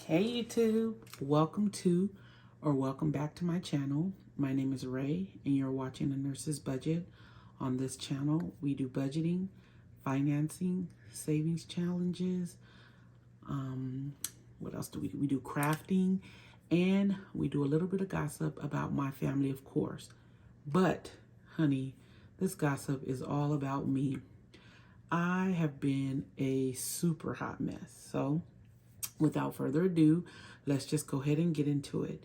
Hey YouTube, welcome back to my channel. My name is Ray and you're watching A Nurse's Budget. On this channel, we do budgeting, financing, savings challenges. What else do we do? We do crafting and we do a little bit of gossip about my family, of course. But, honey, this gossip is all about me. I have been a super hot mess. So, without further ado, let's just go ahead and get into it.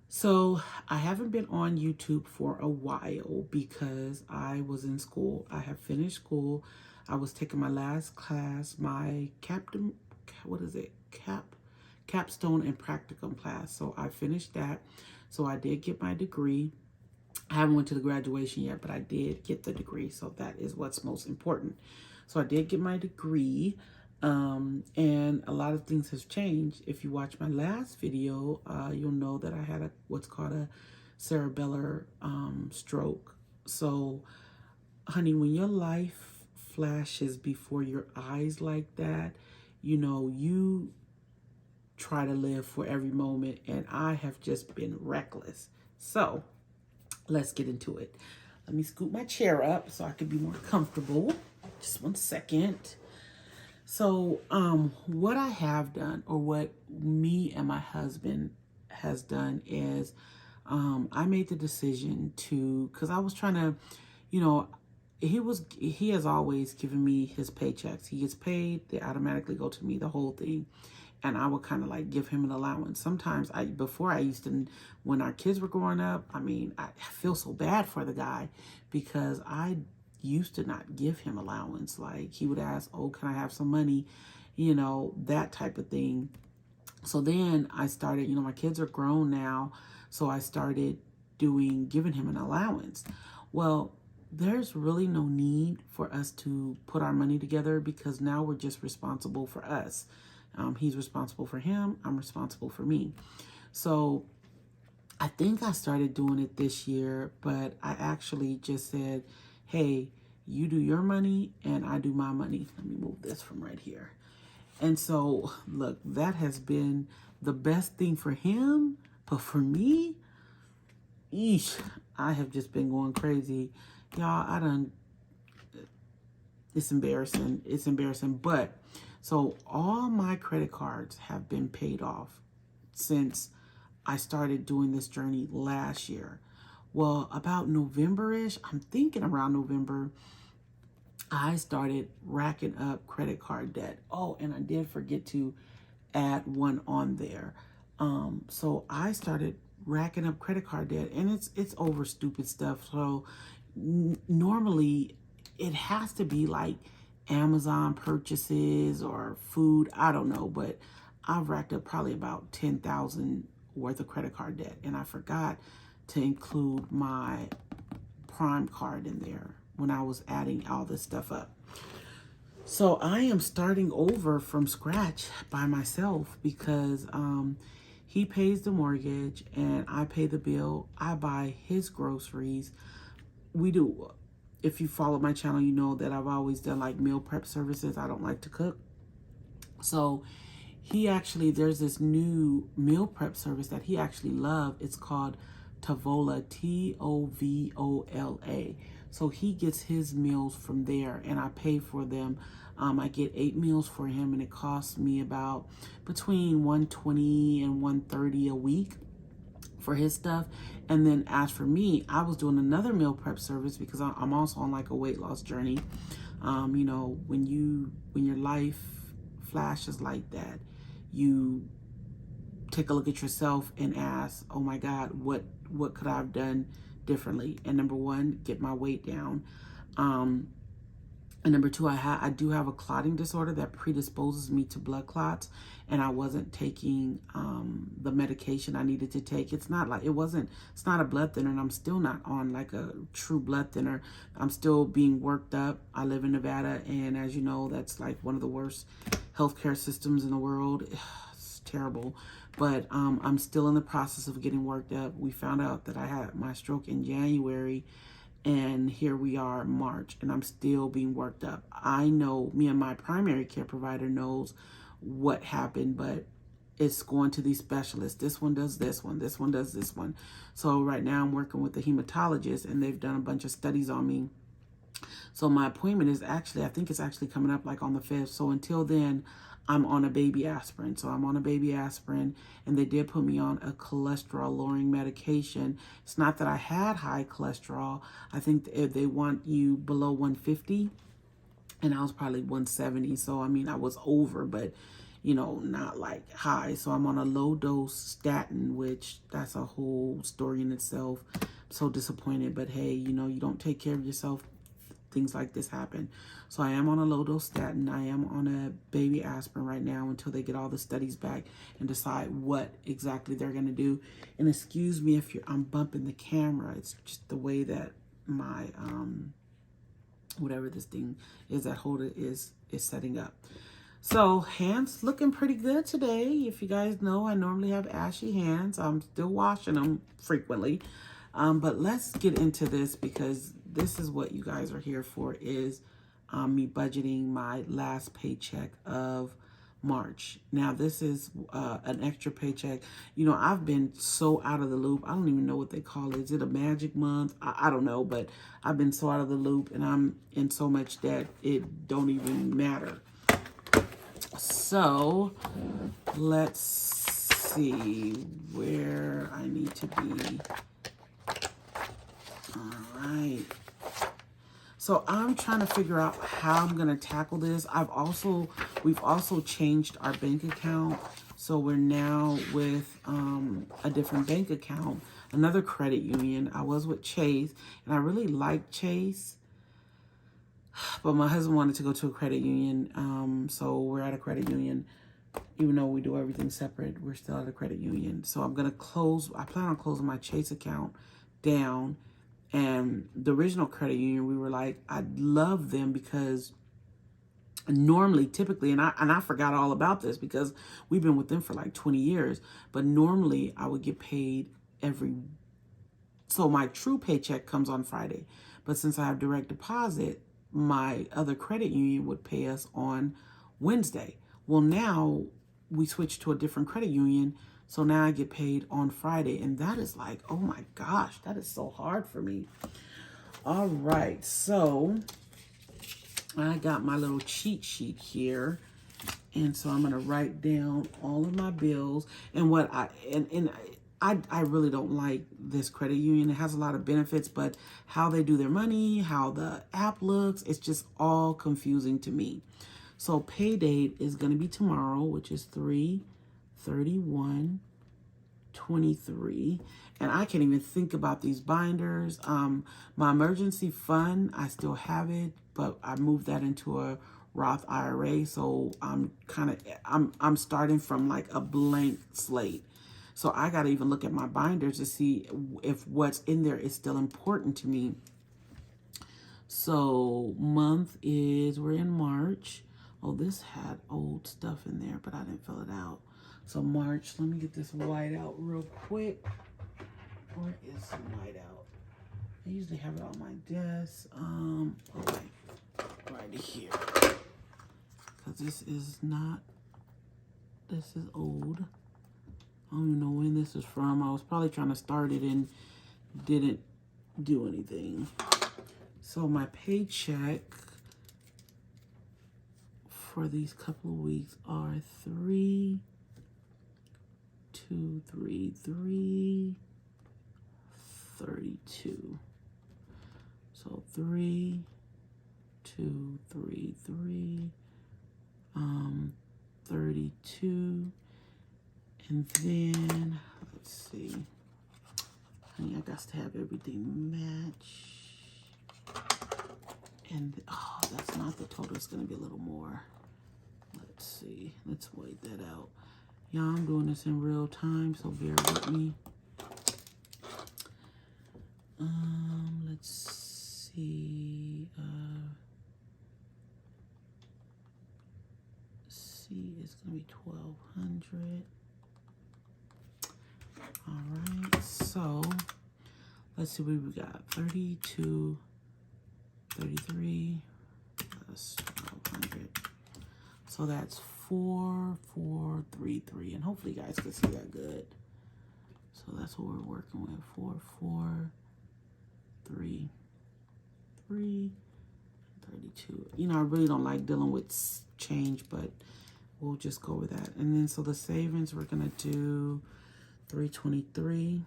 So I haven't been on YouTube for a while because I was in school. I have finished school. I was taking my last class, my capstone and practicum class. So I finished that. So I did get my degree. I haven't went to the graduation yet, but I did get the degree. So that is what's most important. So I did get my degree. And a lot of things have changed. If you watch my last video, you'll know that I had what's called a cerebellar stroke. So, honey, when your life flashes before your eyes like that, you try to live for every moment, and I have just been reckless. So, let's get into it. Let me scoot my chair up so I can be more comfortable. Just one second. So, what I have done, or what me and my husband has done, is I made the decision to, because I was trying to, he has always given me his paychecks. He gets paid, they automatically go to me, the whole thing. And I would kind of like give him an allowance. Sometimes when our kids were growing up, I feel so bad for the guy because I used to not give him allowance. Like, he would ask, oh, can I have some money? That type of thing. So then I started, my kids are grown now. So I started giving him an allowance. Well, there's really no need for us to put our money together because now we're just responsible for us. He's responsible for him. I'm responsible for me. So I think I started doing it this year, but I actually just said, hey, you do your money and I do my money. Let me move this from right here. And so, look, that has been the best thing for him. But for me, I have just been going crazy. Y'all, it's embarrassing. It's embarrassing. But, so all my credit cards have been paid off since I started doing this journey last year. Well, about November-ish, I'm thinking around November, I started racking up credit card debt. Oh, and I did forget to add one on there. So I started racking up credit card debt, and it's over stupid stuff. So normally it has to be like Amazon purchases or food. I don't know, but I've racked up probably about $10,000 worth of credit card debt, and I forgot to include my Prime card in there when I was adding all this stuff up. So I am starting over from scratch by myself because he pays the mortgage and I pay the bill. I buy his groceries. If you follow my channel, you know that I've always done like meal prep services. I don't like to cook. So there's this new meal prep service that he actually loved. It's called Tavola, Tovola. So he gets his meals from there and I pay for them. I get 8 meals for him and it costs me about between $120 and $130 a week for his stuff. And then as for me, I was doing another meal prep service because I'm also on like a weight loss journey. When your life flashes like that, you take a look at yourself and ask, oh my God, what could I have done differently? And number one, get my weight down. And number two, I do have a clotting disorder that predisposes me to blood clots, and I wasn't taking the medication I needed to take. It's not a blood thinner, and I'm still not on like a true blood thinner. I'm still being worked up. I live in Nevada, and as you know, that's like one of the worst healthcare systems in the world. It's terrible. But I'm still in the process of getting worked up. We found out that I had my stroke in January, and here we are in March, and I'm still being worked up. I know me and my primary care provider knows what happened, but it's going to these specialists. This one does this one. This one does this one. So right now I'm working with the hematologist, and they've done a bunch of studies on me. So my appointment is actually, I think it's actually coming up like on the 5th. So until then, I'm on a baby aspirin. So I'm on a baby aspirin, and they did put me on a cholesterol lowering medication. It's not that I had high cholesterol. I think if they want you below 150, and I was probably 170. So, I mean, I was over, but, you know, not like high. So I'm on a low dose statin, which that's a whole story in itself. I'm so disappointed, but hey, you know, you don't take care of yourself, things like this happen. So I am on a low dose statin. I am on a baby aspirin right now until they get all the studies back and decide what exactly they're going to do. And excuse me if I'm bumping the camera. It's just the way that my, whatever this thing is that holder is setting up. So hands looking pretty good today. If you guys know, I normally have ashy hands. I'm still washing them frequently. But let's get into this, because this is what you guys are here for, is me budgeting my last paycheck of March. Now, this is an extra paycheck. You know, I've been so out of the loop. I don't even know what they call it. Is it a magic month? I don't know, but I've been so out of the loop, and I'm in so much debt, it don't even matter. So let's see where I need to be. All right. So I'm trying to figure out how I'm going to tackle this. We've also changed our bank account. So we're now with a different bank account, another credit union. I was with Chase, and I really liked Chase, but my husband wanted to go to a credit union. So we're at a credit union. Even though we do everything separate, we're still at a credit union. So I plan on closing my Chase account down. And the original credit union, we were like, I love them because typically, and I forgot all about this because we've been with them for like 20 years, but normally I would get paid so my true paycheck comes on Friday. But since I have direct deposit, my other credit union would pay us on Wednesday. Well, now we switched to a different credit union. So now I get paid on Friday, and that is like, oh my gosh, that is so hard for me. All right, so I got my little cheat sheet here, and so I'm gonna write down all of my bills and what I really don't like this credit union. It has a lot of benefits, but how they do their money, how the app looks, it's just all confusing to me. So pay date is gonna be tomorrow, which is 3/31/23, and I can't even think about these binders. My emergency fund, I still have it, but I moved that into a Roth IRA, so I'm starting from like a blank slate. So I got to even look at my binders to see if what's in there is still important to me. So we're in March. Oh, this had old stuff in there, but I didn't fill it out. So March, let me get this white out real quick. Where is some white out? I usually have it on my desk. Okay, right here. Because this is old. I don't even know when this is from. I was probably trying to start it and didn't do anything. So my paycheck for these couple of weeks are 3/2/3/32. So 3/2/3/3, 32, and then let's see. Honey, I got to have everything match. And oh, that's not the total. It's gonna be a little more. Let's see. Let's wait that out. Y'all, I'm doing this in real time, so bear with me. Let's see. C is gonna be 1,200. All right. So let's see what we got. 32/33 plus 1,200. So that's 4,433. 443, and hopefully you guys can see that good. So that's what we're working with. 443, 32. You know, I really don't like dealing with change, but we'll just go with that. And then so the savings, we're gonna do 323.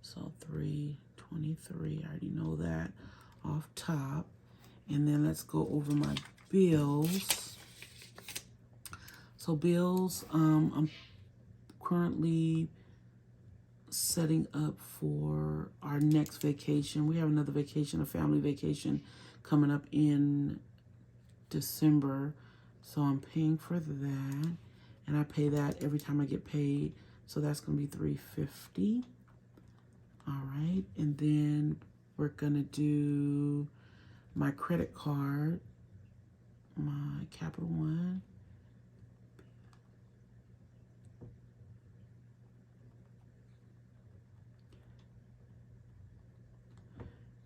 So 323, I already know that off top. And then let's go over my bills. So bills, I'm currently setting up for our next vacation. We have another vacation, a family vacation coming up in December. So I'm paying for that. And I pay that every time I get paid. So that's going to be $350. All right. And then we're going to do my credit card, my Capital One.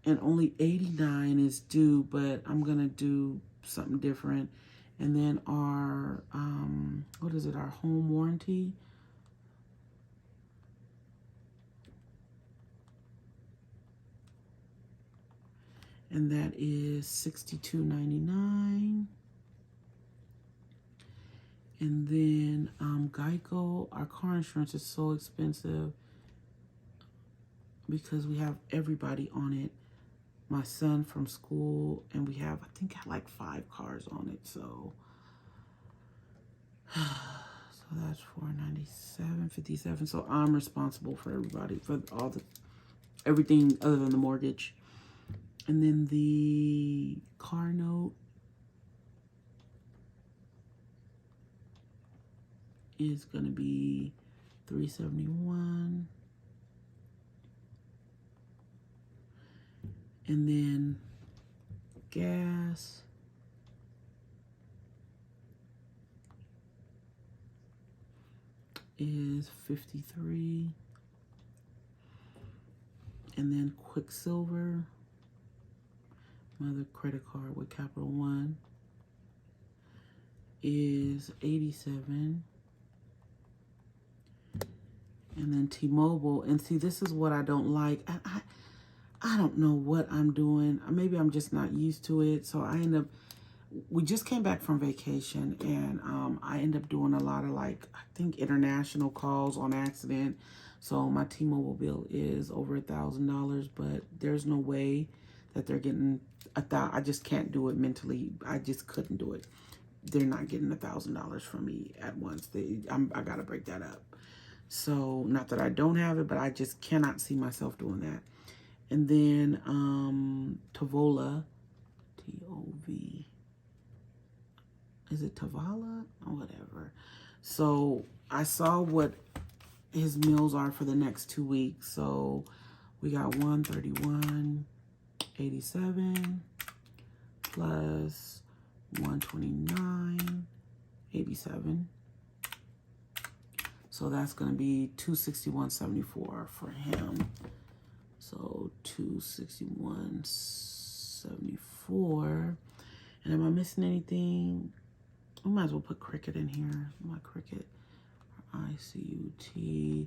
And only $89 is due, but I'm going to do something different. And then our, what is it, our home warranty. And that is $62.99. And then Geico, our car insurance is so expensive because we have everybody on it. My son from school, and we have, I think, like 5 cars on it. So that's $497.57. So I'm responsible for everybody, for all the everything other than the mortgage. And then the car note is going to be $371. And then gas is $53. And then Quicksilver, my other credit card with Capital One, is $87. And then T-Mobile, and see, this is what I don't like. I don't know what I'm doing. Maybe I'm just not used to it. So I end up, we just came back from vacation, and I end up doing a lot of, like, I think international calls on accident. So my T-Mobile bill is over $1,000, but there's no way that they're getting I just can't do it mentally. I just couldn't do it. They're not getting $1,000 from me at once. I gotta break that up. So not that I don't have it, but I just cannot see myself doing that. And then Tavola, T-O-V, is it Tavala or whatever? So I saw what his meals are for the next 2 weeks. So we got 131.87 plus 129.87. So that's going to be 261.74 for him. So 261.74. And am I missing anything? I might as well put Cricket in here. My Cricket, ICUT,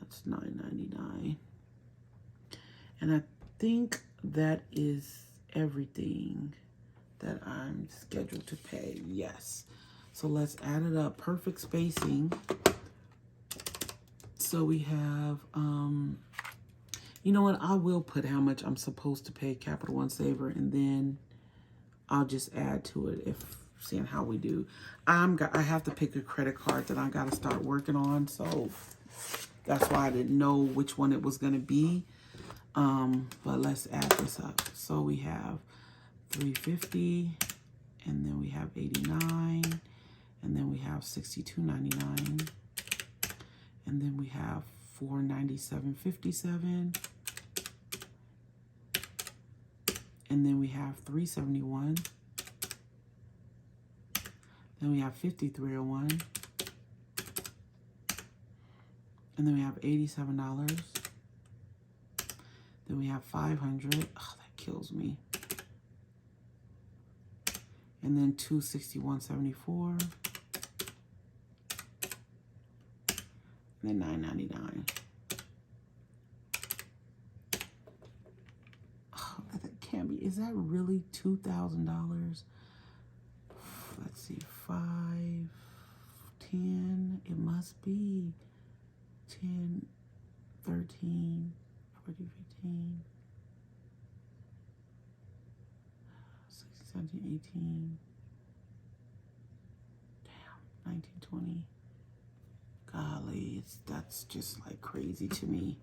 that's $9.99. And I think that is everything that I'm scheduled to pay. Yes. So let's add it up. Perfect spacing. So we have, you know what? I will put how much I'm supposed to pay Capital One Saver, and then I'll just add to it if seeing how we do. I have to pick a credit card that I got to start working on. So that's why I didn't know which one it was going to be. But let's add this up. So we have $350, and then we have $89, and then we have $62.99, and then we have $497.57, and then we have $371, then we have $53.01, and then we have $87. Then we have $500. Oh, that kills me. And then $261.74. and then $9.99. Oh, that can't be. Is that really $2,000? Let's see, 5, 10. It must be 10, 13, 14, 15, 16, 17, 18. Damn, 19, 20. Golly, that's just like crazy to me.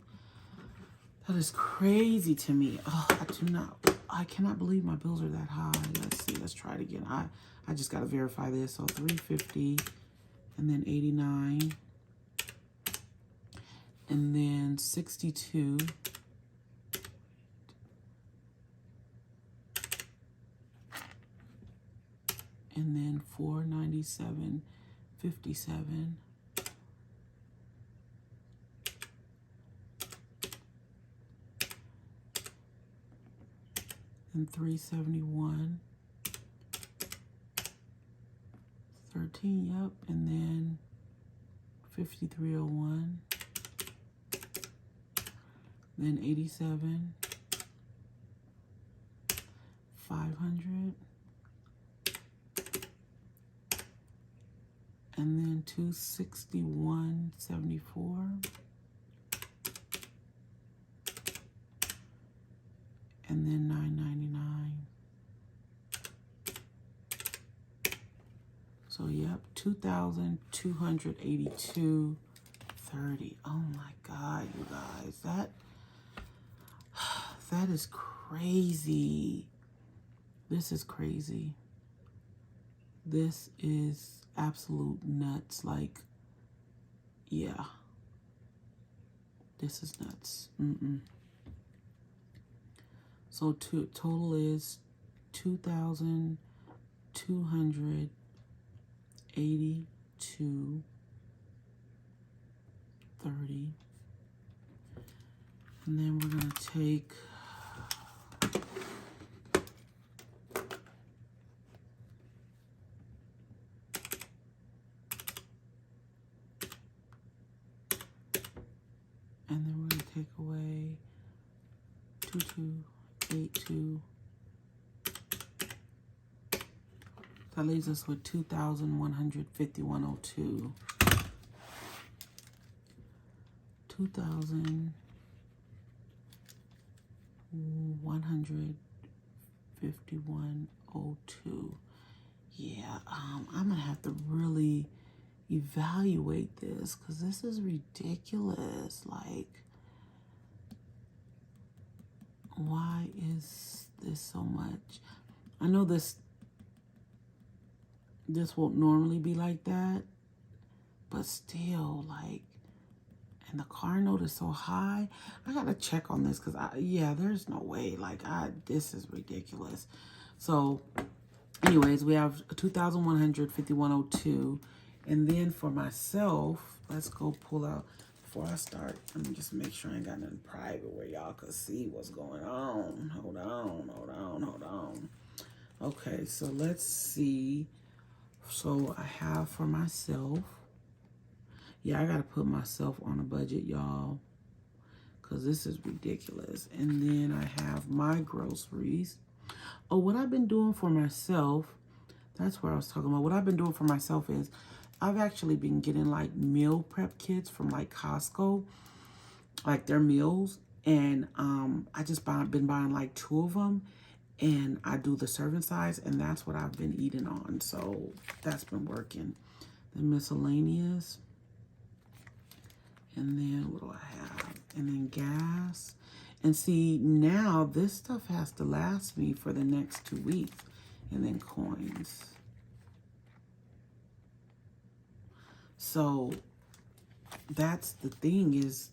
That is crazy to me. Oh, I cannot believe my bills are that high. Let's see, let's try it again. I just got to verify this. So $350 and then $89 and then $62 and then $497.57 and $371.13. Yep, and then $53.01, then $87, $500, and then $261.74, and then $9.99. So yep, $2,282.30. Oh my God, you guys, that is crazy. This is crazy. This is absolute nuts. Like, yeah, this is nuts. So total is $2,282.30. And then we're gonna take away 2282. That leaves us with $2,151.02. $2,151.02. Yeah, I'm gonna have to really evaluate this because this is ridiculous. Like, why is this so much? I know this won't normally be like that, but still, like, and the car note is so high. I gotta check on this because there's no way. Like, this is ridiculous. So anyways, we have $2,151.02. And then for myself, let's go pull out, before I start, let me just make sure I ain't got nothing private where y'all can see what's going on. Hold on. Okay, so let's see. So I have for myself, yeah, I gotta put myself on a budget, y'all, because this is ridiculous. And then I have my groceries. Oh, what I've been doing for myself, that's what I was talking about. What I've been doing for myself is I've actually been getting like meal prep kits from like Costco, like their meals. And I just been buying like 2 of them. And I do the serving size, and that's what I've been eating on. So that's been working. The miscellaneous. And then what do I have? And then gas. And see, now this stuff has to last me for the next 2 weeks. And then coins. So that's the thing, is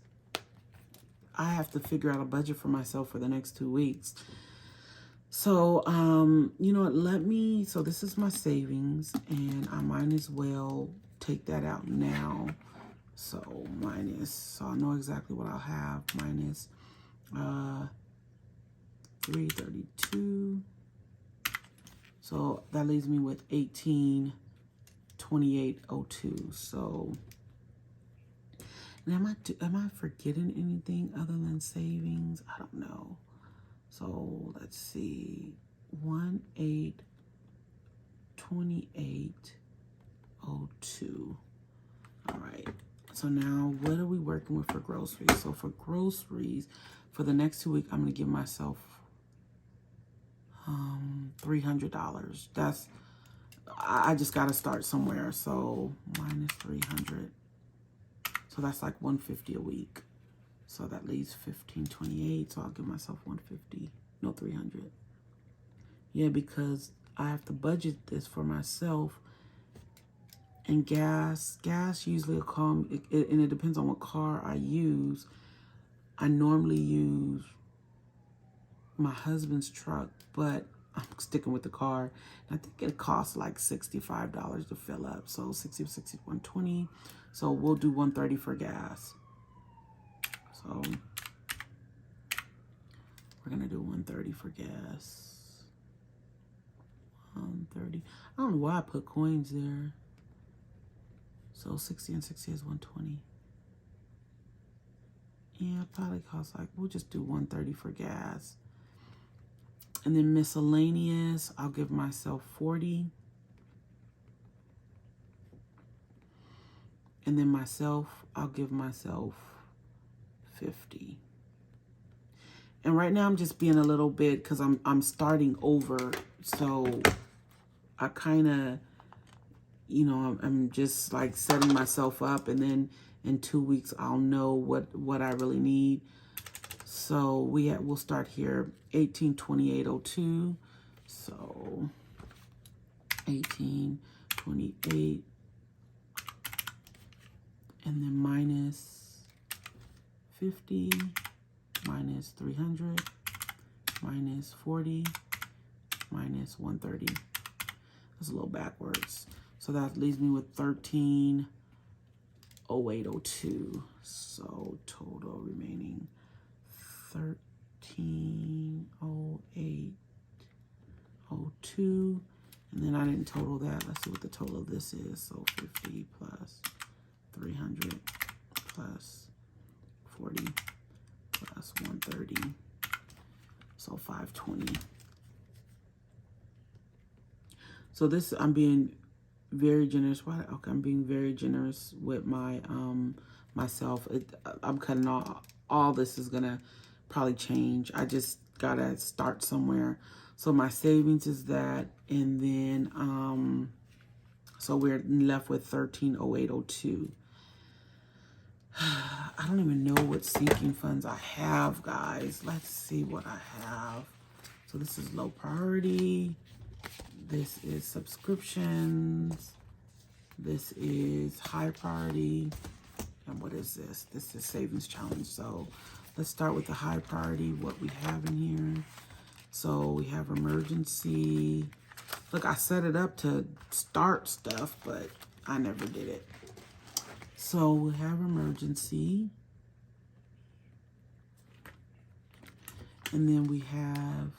I have to figure out a budget for myself for the next 2 weeks. So, you know what, so this is my savings, and I might as well take that out now. So so I know exactly what I'll have, minus 332. So that leaves me with 1828.02. So And am I forgetting anything other than savings? I don't know. So let's see. 1828.02. All right. So now what are we working with for groceries? So for groceries, for the next 2 weeks, I'm going to give myself $300. I just got to start somewhere. So minus 300. So that's like 150 a week. So that leaves 1528. So I'll give myself 150. No, 300. Yeah, because I have to budget this for myself. And gas usually will come, and it depends on what car I use. I normally use my husband's truck, but I'm sticking with the car. I think it costs like $65 to fill up. So 60, 120. So we'll do 130 for gas. So we're gonna do 130 for gas. 130. I don't know why I put coins there. So 60 and 60 is 120. Yeah, it probably costs like, we'll just do 130 for gas. And then miscellaneous, I'll give myself 40. And then myself, I'll give myself 50. And right now I'm just being a little bit, because I'm starting over. So I kind of, you know, I'm just like setting myself up, and then in 2 weeks I'll know what I really need. So we'll start here, 1828.02. So 1828, and then minus 50, minus 300, minus 40, minus 130. That's a little backwards. So that leaves me with 1308.02. So total remaining 1308.02. And then I didn't total that. Let's see what the total of this is. So 50 plus 300 plus 40 plus 130. So 520. So this, I'm being very generous. Why? Okay, I'm being very generous with my myself. I'm cutting all this is gonna probably change. I just gotta start somewhere. So my savings is that, and then so we're left with 1308.02. I don't even know what sinking funds I have, guys. Let's see what I have. So this is low priority. This is subscriptions. This is high priority. And what is this? This is savings challenge. So let's start with the high priority, what we have in here. So we have emergency. Look, I set it up to start stuff, but I never did it. So we have emergency. And then we have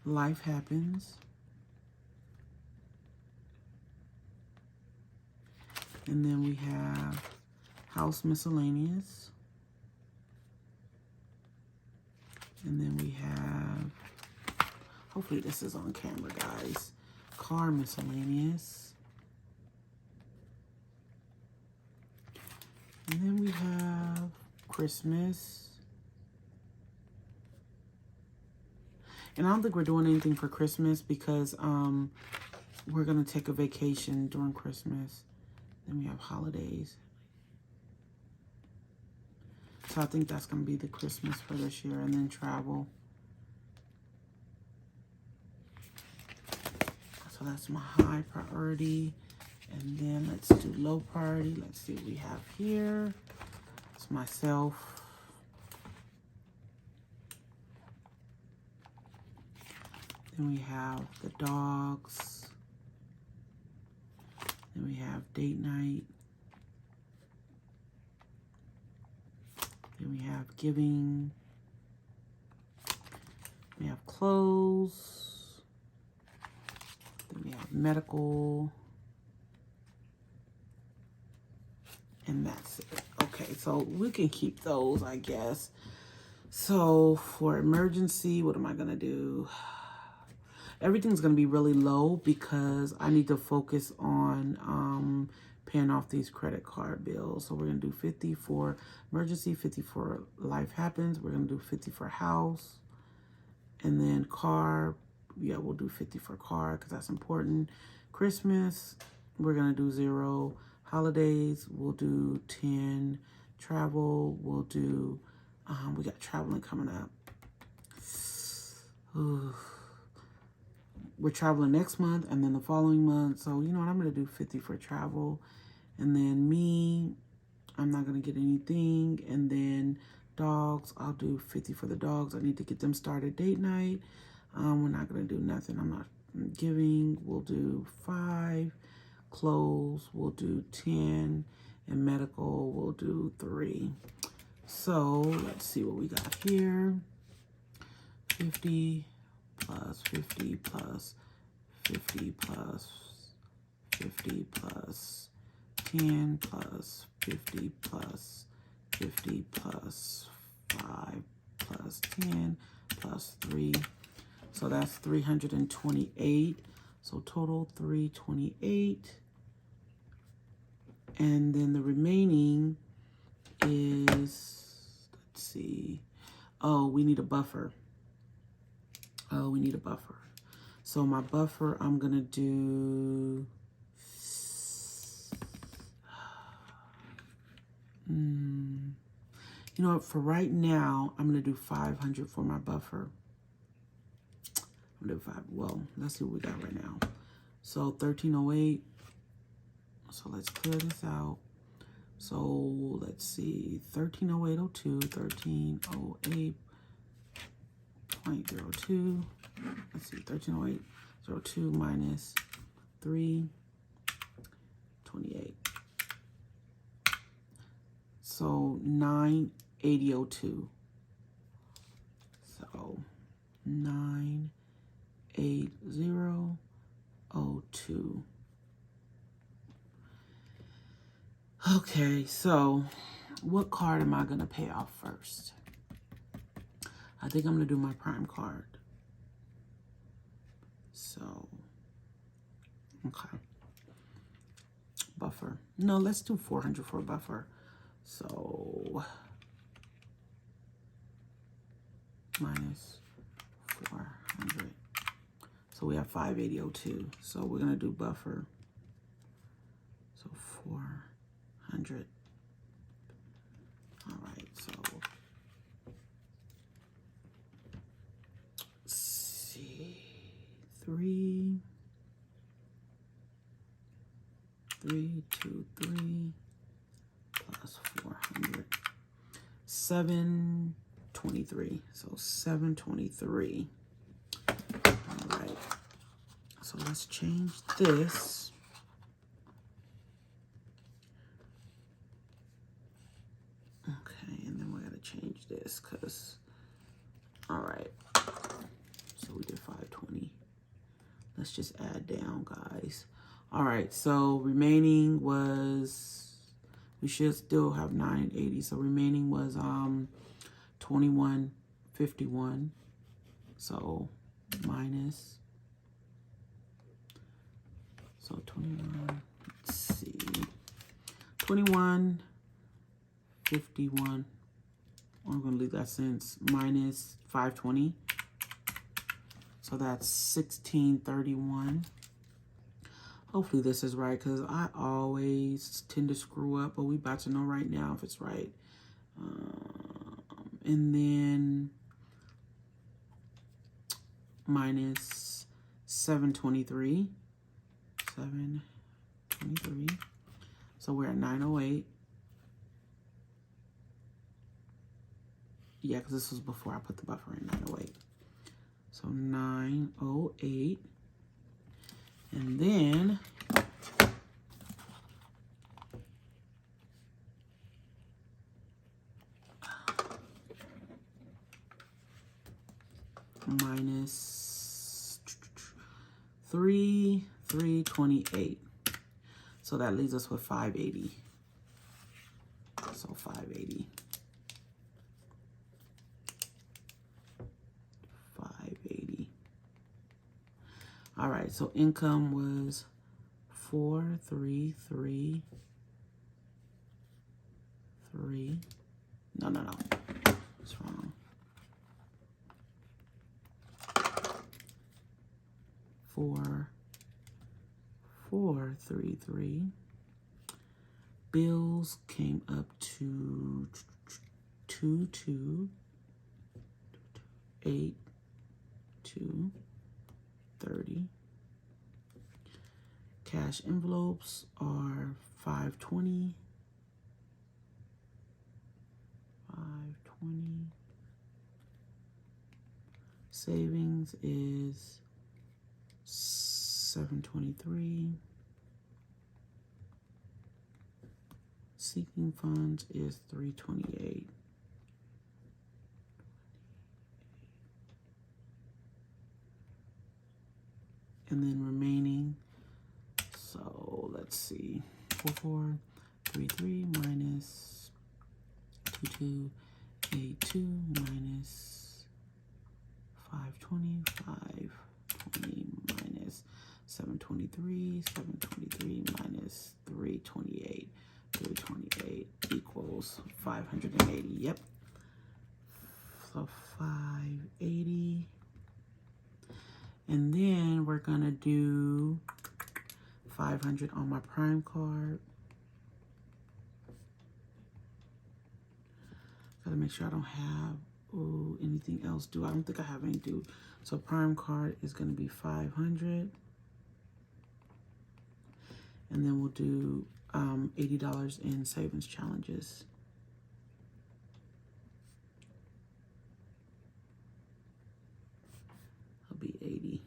life happens. And then we have house miscellaneous. And then we have, hopefully this is on camera, guys, car miscellaneous. And then we have Christmas. And I don't think we're doing anything for Christmas because we're going to take a vacation during Christmas. Then we have holidays. So I think that's going to be the Christmas for this year, and then travel. So that's my high priority. And then let's do low priority. Let's see what we have here. It's myself. Then we have the dogs. Then we have date night. Then we have giving. We have clothes. Then we have medical. And that's it. Okay, so we can keep those, I guess. So for emergency, what am I going to do? Everything's going to be really low because I need to focus on paying off these credit card bills. So we're going to do 50 for emergency, 50 for life happens. We're going to do 50 for house. And then car, yeah, we'll do 50 for car because that's important. Christmas, we're going to do 0. Holidays, we'll do 10. Travel, we'll do, we got traveling coming up. Ooh. We're traveling next month and then the following month. So, you know what, I'm going to do 50 for travel. And then me, I'm not going to get anything. And then dogs, I'll do 50 for the dogs. I need to get them started date night. We're not going to do nothing. I'm not giving. We'll do 5. Clothes, we'll do 10. And medical, we'll do 3. So let's see what we got here. 50 plus 50 plus 50 plus 50 plus 10 plus 50 plus 50 plus 5 plus 10 plus 3. So that's 328. So total 328. And then the remaining is, let's see. Oh, we need a buffer. Oh, we need a buffer. So my buffer, I'm going to do, you know what, for right now, I'm going to do 500 for my buffer. I'm going to do 5. Well, let's see what we got right now. So 1308. So let's clear this out. So let's see, 1308.02, 1308.02. Let's see, 1308.02 minus 328. So 980.02. So 980.02. Okay, so what card am I going to pay off first? I think I'm going to do my Prime card. So, okay. Buffer. No, let's do 400 for a buffer. So, minus 400. So we have 580.02. So we're going to do buffer. So 400. All right, so let's see, 323 plus 400, 723. So 723. All right. So let's change this. Okay, and then we gotta change this because, all right. So we did 520. Let's just add down, guys. All right, so remaining was, we should still have 980. So remaining was 2151. So minus, so 21, let's see, 2151. I'm gonna leave that since minus 520. So that's 1631. Hopefully this is right because I always tend to screw up, but we about to know right now if it's right. And then minus 723. 723. So we're at 908. Yeah, because this was before I put the buffer in, 908. So 908. And then minus 328. So that leaves us with 580. So 580. 580. All right, so income was 433. No. It's wrong. 433. Bills came up to 228230. Cash envelopes are 520. 520. Savings is 723. Seeking funds is 328. And then remaining, so let's see, 4433 minus 2282 minus 520 minus 723 minus 328 equals 580. Yep. So 580. And then we're gonna do 500 on my Prime card. Gotta make sure I don't have anything else due. I don't think I have any due. So Prime card is gonna be 500. And then we'll do $80 in savings challenges. It'll be 80.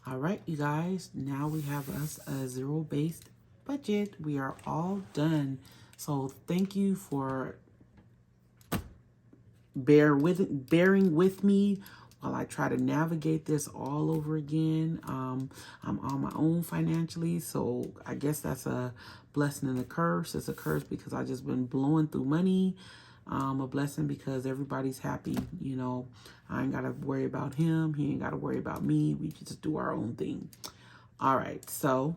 All right, you guys, now we have us a zero-based budget. We are all done. So thank you for bearing with me while I try to navigate this all over again. I'm on my own financially, so I guess that's a blessing and a curse. It's a curse because I just been blowing through money. A blessing because everybody's happy. You know, I ain't got to worry about him. He ain't got to worry about me. We just do our own thing. All right, so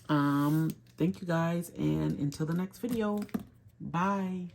thank you guys, and until the next video, bye.